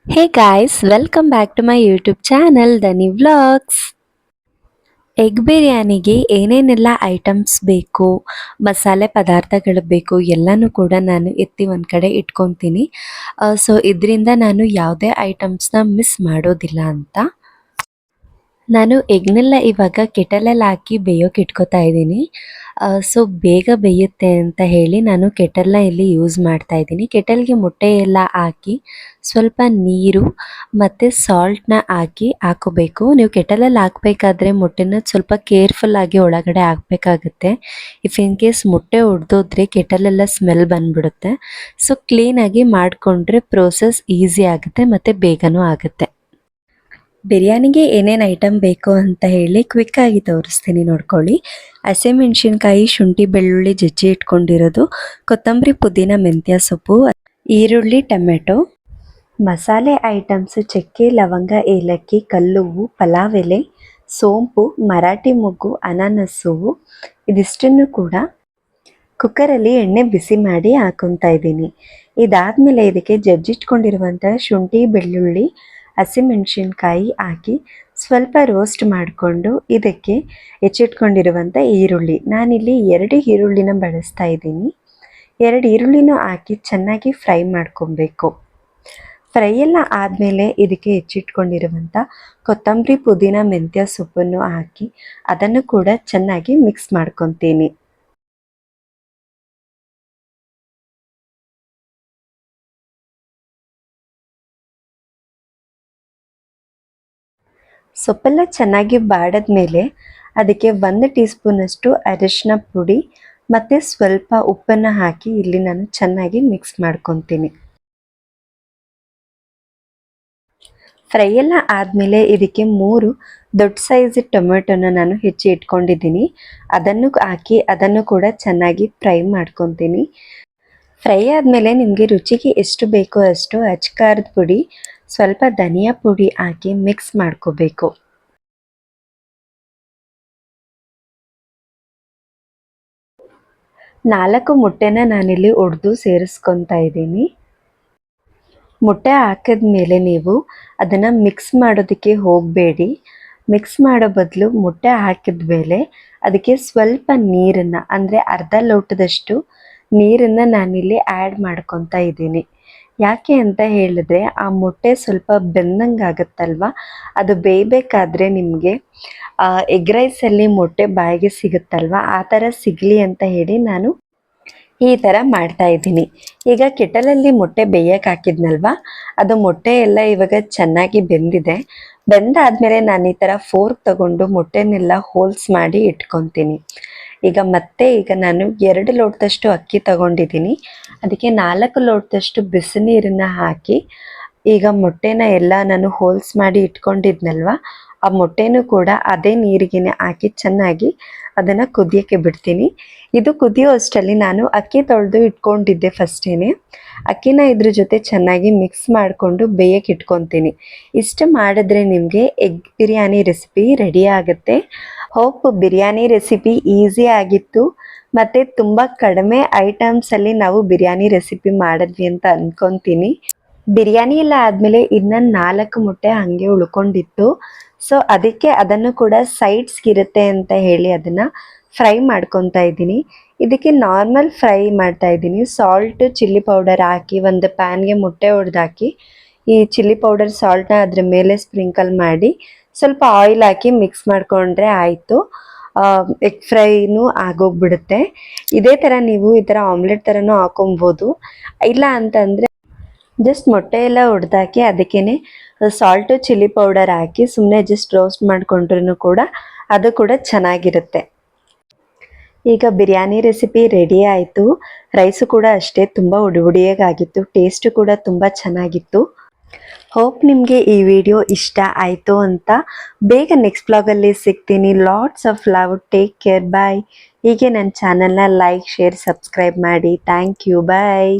Hey guys, welcome back to my YouTube channel, Dani Vlogs. Egg ಬಿರಿಯಾನಿಗೆ ಏನೇನೆಲ್ಲ items ಬೇಕು, ಮಸಾಲೆ ಪದಾರ್ಥಗಳು ಬೇಕು ಎಲ್ಲನೂ ಕೂಡ ನಾನು ಎತ್ತಿ ಒಂದು ಕಡೆ ಇಟ್ಕೊತೀನಿ. ಸೊ ಇದರಿಂದ ನಾನು ಯಾವುದೇ ಐಟಮ್ಸ್ನ ಮಿಸ್ ಮಾಡೋದಿಲ್ಲ ಅಂತ. ನಾನು ಎಗ್ನೆಲ್ಲ ಇವಾಗ ಕೆಟಲಲ್ಲಿ ಹಾಕಿ ಬೇಯೋಕೆ ಇಟ್ಕೊತಾ ಇದ್ದೀನಿ. ಸೊ ಬೇಗ ಬೇಯುತ್ತೆ ಅಂತ ಹೇಳಿ ನಾನು ಕೆಟಲ್ನ ಇಲ್ಲಿ ಯೂಸ್ ಮಾಡ್ತಾ ಇದ್ದೀನಿ. ಕೆಟಲ್ಗೆ ಮೊಟ್ಟೆ ಎಲ್ಲ ಹಾಕಿ ಸ್ವಲ್ಪ ನೀರು ಮತ್ತು ಸಾಲ್ಟ್ನ ಹಾಕೋಬೇಕು. ನೀವು ಕೆಟಲಲ್ಲಿ ಹಾಕಬೇಕಾದ್ರೆ ಮೊಟ್ಟೆನ ಸ್ವಲ್ಪ ಕೇರ್ಫುಲ್ಲಾಗಿ ಒಳಗಡೆ ಹಾಕಬೇಕಾಗುತ್ತೆ. ಇಫ್ ಇನ್ ಕೇಸ್ ಮೊಟ್ಟೆ ಒಡೆದೋದ್ರೆ ಕೆಟಲೆಲ್ಲ ಸ್ಮೆಲ್ ಬಂದ್ಬಿಡುತ್ತೆ. ಸೊ ಕ್ಲೀನಾಗಿ ಮಾಡಿಕೊಂಡ್ರೆ ಪ್ರೋಸೆಸ್ ಈಸಿ ಆಗುತ್ತೆ ಮತ್ತು ಬೇಗನೂ ಆಗುತ್ತೆ. ಬಿರಿಯಾನಿಗೆ ಏನೇನು ಐಟಮ್ ಬೇಕು ಅಂತ ಹೇಳಿ ಕ್ವಿಕ್ಕಾಗಿ ತೋರಿಸ್ತೀನಿ, ನೋಡ್ಕೊಳ್ಳಿ. ಹಸಿಮೆಣ್ಸಿನ್ಕಾಯಿ, ಶುಂಠಿ ಬೆಳ್ಳುಳ್ಳಿ ಜಜ್ಜಿ ಇಟ್ಕೊಂಡಿರೋದು, ಕೊತ್ತಂಬರಿ ಪುದೀನ ಮೆಂತ್ಯ ಸೊಪ್ಪು, ಈರುಳ್ಳಿ, ಟೊಮೆಟೊ. ಮಸಾಲೆ ಐಟಮ್ಸು ಚಕ್ಕೆ ಲವಂಗ ಏಲಕ್ಕಿ ಕಲ್ಲುವ್ವು ಪಲಾವ್ ಎಲೆ ಸೋಂಪು ಮರಾಠಿ ಮೊಗ್ಗು ಅನಾನಸ್ಸು. ಇದಿಷ್ಟನ್ನು ಕೂಡ ಕುಕ್ಕರಲ್ಲಿ ಎಣ್ಣೆ ಬಿಸಿ ಮಾಡಿ ಹಾಕೊತಾ ಇದ್ದೀನಿ. ಇದಾದಮೇಲೆ ಇದಕ್ಕೆ ಜಜ್ಜಿಟ್ಕೊಂಡಿರುವಂಥ ಶುಂಠಿ ಬೆಳ್ಳುಳ್ಳಿ ಹಸಿಮೆಣಸಿನ್ಕಾಯಿ ಹಾಕಿ ಸ್ವಲ್ಪ ರೋಸ್ಟ್ ಮಾಡಿಕೊಂಡು ಇದಕ್ಕೆ ಹೆಚ್ಚಿಟ್ಕೊಂಡಿರುವಂಥ ಈರುಳ್ಳಿ, ನಾನಿಲ್ಲಿ 2 ಈರುಳ್ಳಿನ ಬಳಸ್ತಾ ಇದ್ದೀನಿ. 2 ಈರುಳ್ಳಿನೂ ಹಾಕಿ ಚೆನ್ನಾಗಿ ಫ್ರೈ ಮಾಡ್ಕೊಬೇಕು. ಫ್ರೈ ಎಲ್ಲ ಆದಮೇಲೆ ಇದಕ್ಕೆ ಹೆಚ್ಚಿಟ್ಕೊಂಡಿರುವಂಥ ಕೊತ್ತಂಬರಿ ಪುದೀನ ಮೆಂತ್ಯ ಸೊಪ್ಪನ್ನು ಹಾಕಿ ಅದನ್ನು ಕೂಡ ಚೆನ್ನಾಗಿ ಮಿಕ್ಸ್ ಮಾಡ್ಕೊತೀನಿ. ಸೊಪ್ಪೆಲ್ಲ ಚೆನ್ನಾಗಿ ಬಾಡಿದ್ಮೇಲೆ ಅದಕ್ಕೆ 1 ಟೀ ಸ್ಪೂನಷ್ಟು ಅರಿಶಿನ ಪುಡಿ ಮತ್ತು ಸ್ವಲ್ಪ ಉಪ್ಪನ್ನು ಹಾಕಿ ಇಲ್ಲಿ ನಾನು ಚೆನ್ನಾಗಿ ಮಿಕ್ಸ್ ಮಾಡ್ಕೊತೀನಿ. ಫ್ರೈ ಎಲ್ಲ ಆದಮೇಲೆ ಇದಕ್ಕೆ 3 ದೊಡ್ಡ ಸೈಜ್ ಟೊಮೆಟೊನ ನಾನು ಹೆಚ್ಚಿ ಇಟ್ಕೊಂಡಿದ್ದೀನಿ. ಅದನ್ನು ಹಾಕಿ ಅದನ್ನು ಕೂಡ ಚೆನ್ನಾಗಿ ಫ್ರೈ ಮಾಡ್ಕೊತೀನಿ. ಫ್ರೈ ಆದಮೇಲೆ ನಿಮಗೆ ರುಚಿಗೆ ಎಷ್ಟು ಬೇಕೋ ಅಷ್ಟು ಅಚ್ಕಾರದ ಪುಡಿ ಸ್ವಲ್ಪ ಧನಿಯಾ ಪುಡಿ ಹಾಕಿ ಮಿಕ್ಸ್ ಮಾಡ್ಕೋಬೇಕು. 4 ಮೊಟ್ಟೆನ ನಾನಿಲ್ಲಿ ಒಡೆದು ಸೇರಿಸ್ಕೊತಾ ಇದ್ದೀನಿ. ಮೊಟ್ಟೆ ಹಾಕಿದ್ಮೇಲೆ ನೀವು ಅದನ್ನು ಮಿಕ್ಸ್ ಮಾಡೋದಕ್ಕೆ ಹೋಗಬೇಡಿ. ಮಿಕ್ಸ್ ಮಾಡೋ ಬದಲು ಮೊಟ್ಟೆ ಹಾಕಿದ ಮೇಲೆ ಅದಕ್ಕೆ ಸ್ವಲ್ಪ ನೀರನ್ನು, ಅಂದರೆ ಅರ್ಧ ಲೋಟದಷ್ಟು ನೀರನ್ನು ನಾನಿಲ್ಲಿ ಆ್ಯಡ್ ಮಾಡ್ಕೊತಾ ಇದ್ದೀನಿ. ಯಾಕೆ ಅಂತ ಹೇಳಿದ್ರೆ ಆ ಮೊಟ್ಟೆ ಸ್ವಲ್ಪ ಬೆಂದಂಗೆ ಆಗುತ್ತಲ್ವ, ಅದು ಬೇಯಬೇಕಾದ್ರೆ ನಿಮಗೆ ಎಗ್ ರೈಸಲ್ಲಿ ಮೊಟ್ಟೆ ಬಾಯಿಗೆ ಸಿಗುತ್ತಲ್ವ, ಆ ಥರ ಸಿಗಲಿ ಅಂತ ಹೇಳಿ ನಾನು ಈ ಥರ ಮಾಡ್ತಾ ಇದ್ದೀನಿ. ಈಗ ಕೆಟಲಲ್ಲಿ ಮೊಟ್ಟೆ ಬೇಯಕ್ಕೆ ಹಾಕಿದ್ನಲ್ವ, ಅದು ಮೊಟ್ಟೆ ಎಲ್ಲ ಇವಾಗ ಚೆನ್ನಾಗಿ ಬೆಂದಿದೆ. ಬೆಂದಾದ್ಮೇಲೆ ನಾನು ಈ ಥರ ಫೋರ್ಕ್ ತಗೊಂಡು ಮೊಟ್ಟೆನೆಲ್ಲ ಹೋಲ್ಸ್ ಮಾಡಿ ಇಟ್ಕೊತೀನಿ. ಈಗ ನಾನು 2 ಲೋಟದಷ್ಟು ಅಕ್ಕಿ ತಗೊಂಡಿದ್ದೀನಿ. ಅದಕ್ಕೆ 4 ಲೋಟದಷ್ಟು ಬಿಸಿನೀರನ್ನ ಹಾಕಿ ಈಗ ಮೊಟ್ಟೆನ ಎಲ್ಲ ನಾನು ಹೋಲ್ಸ್ ಮಾಡಿ ಇಟ್ಕೊಂಡಿದ್ನಲ್ವ, ಆ ಮೊಟ್ಟೆನೂ ಕೂಡ ಅದೇ ನೀರಿಗೆ ಹಾಕಿ ಚೆನ್ನಾಗಿ ಅದನ್ನು ಕುದಿಯೋಕ್ಕೆ ಬಿಡ್ತೀನಿ. ಇದು ಕುದಿಯೋ ಅಷ್ಟರಲ್ಲಿ ನಾನು ಅಕ್ಕಿ ತೊಳೆದು ಇಟ್ಕೊಂಡಿದ್ದೆ ಫಸ್ಟೇನೆ. ಅಕ್ಕಿನ ಇದ್ರ ಜೊತೆ ಚೆನ್ನಾಗಿ ಮಿಕ್ಸ್ ಮಾಡಿಕೊಂಡು ಬೇಯಕ್ಕೆ ಇಟ್ಕೊತೀನಿ. ಇಷ್ಟು ಮಾಡಿದ್ರೆ ನಿಮಗೆ ಎಗ್ ಬಿರಿಯಾನಿ ರೆಸಿಪಿ ರೆಡಿ ಆಗುತ್ತೆ. ಹೋಪ್ ಬಿರಿಯಾನಿ ರೆಸಿಪಿ ಈಸಿ ಆಗಿತ್ತು ಮತ್ತು ತುಂಬ ಕಡಿಮೆ ಐಟಮ್ಸಲ್ಲಿ ನಾವು ಬಿರಿಯಾನಿ ರೆಸಿಪಿ ಮಾಡಿದ್ವಿ ಅಂತ ಅಂದ್ಕೊತೀನಿ. ಬಿರಿಯಾನಿ ಎಲ್ಲ ಆದಮೇಲೆ ಇನ್ನು 4 ಮೊಟ್ಟೆ ಹಾಗೆ ಉಳ್ಕೊಂಡಿತ್ತು. ಸೊ ಅದಕ್ಕೆ ಅದನ್ನು ಕೂಡ ಸೈಡ್ಸ್ಗಿರುತ್ತೆ ಅಂತ ಹೇಳಿ ಅದನ್ನು ಫ್ರೈ ಮಾಡ್ಕೊತಾ ಇದ್ದೀನಿ. ಇದಕ್ಕೆ ನಾರ್ಮಲ್ ಫ್ರೈ ಮಾಡ್ತಾ ಇದ್ದೀನಿ. ಸಾಲ್ಟ್ ಚಿಲ್ಲಿ ಪೌಡರ್ ಹಾಕಿ ಒಂದು ಪ್ಯಾನ್ಗೆ ಮೊಟ್ಟೆ ಹೊಡೆದಾಕಿ ಈ ಚಿಲ್ಲಿ ಪೌಡರ್ ಸಾಲ್ಟ್ನ ಅದ್ರ ಮೇಲೆ ಸ್ಪ್ರಿಂಕಲ್ ಮಾಡಿ ಸ್ವಲ್ಪ ಆಯಿಲ್ ಹಾಕಿ ಮಿಕ್ಸ್ ಮಾಡಿಕೊಂಡ್ರೆ ಆಯಿತು. ಎಗ್ ಫ್ರೈನೂ ಆಗೋಗ್ಬಿಡುತ್ತೆ. ಇದೇ ಥರ ನೀವು ಈ ಥರ ಆಮ್ಲೆಟ್ ಥರನೂ ಹಾಕೊಬೋದು. ಇಲ್ಲ ಅಂತಂದರೆ ಜಸ್ಟ್ ಮೊಟ್ಟೆ ಎಲ್ಲ ಹೊಡೆದಾಕಿ ಅದಕ್ಕೇ ಸಾಲ್ಟು ಚಿಲ್ಲಿ ಪೌಡರ್ ಹಾಕಿ ಸುಮ್ಮನೆ ಜಸ್ಟ್ ರೋಸ್ಟ್ ಮಾಡಿಕೊಂಡ್ರೂ ಕೂಡ ಅದು ಕೂಡ ಚೆನ್ನಾಗಿರುತ್ತೆ. ಈಗ ಬಿರಿಯಾನಿ ರೆಸಿಪಿ ರೆಡಿ ಆಯಿತು. ರೈಸು ಕೂಡ ಅಷ್ಟೇ ತುಂಬ ಉಡಿಯಾಗಿತ್ತು. ಟೇಸ್ಟು ಕೂಡ ತುಂಬ ಚೆನ್ನಾಗಿತ್ತು. ಹೋಪ್ ನಿಮಗೆ ಈ ವಿಡಿಯೋ ಇಷ್ಟ ಆಯಿತು ಅಂತ. ಬೇಗ ನೆಕ್ಸ್ಟ್ ಬ್ಲಾಗಲ್ಲಿ ಸಿಗ್ತೀನಿ. Lots of love, take care, bye. ಹೀಗೆ ನನ್ನ ಚಾನಲ್ನ ಲೈಕ್ ಶೇರ್ ಸಬ್ಸ್ಕ್ರೈಬ್ ಮಾಡಿ. Thank you, bye.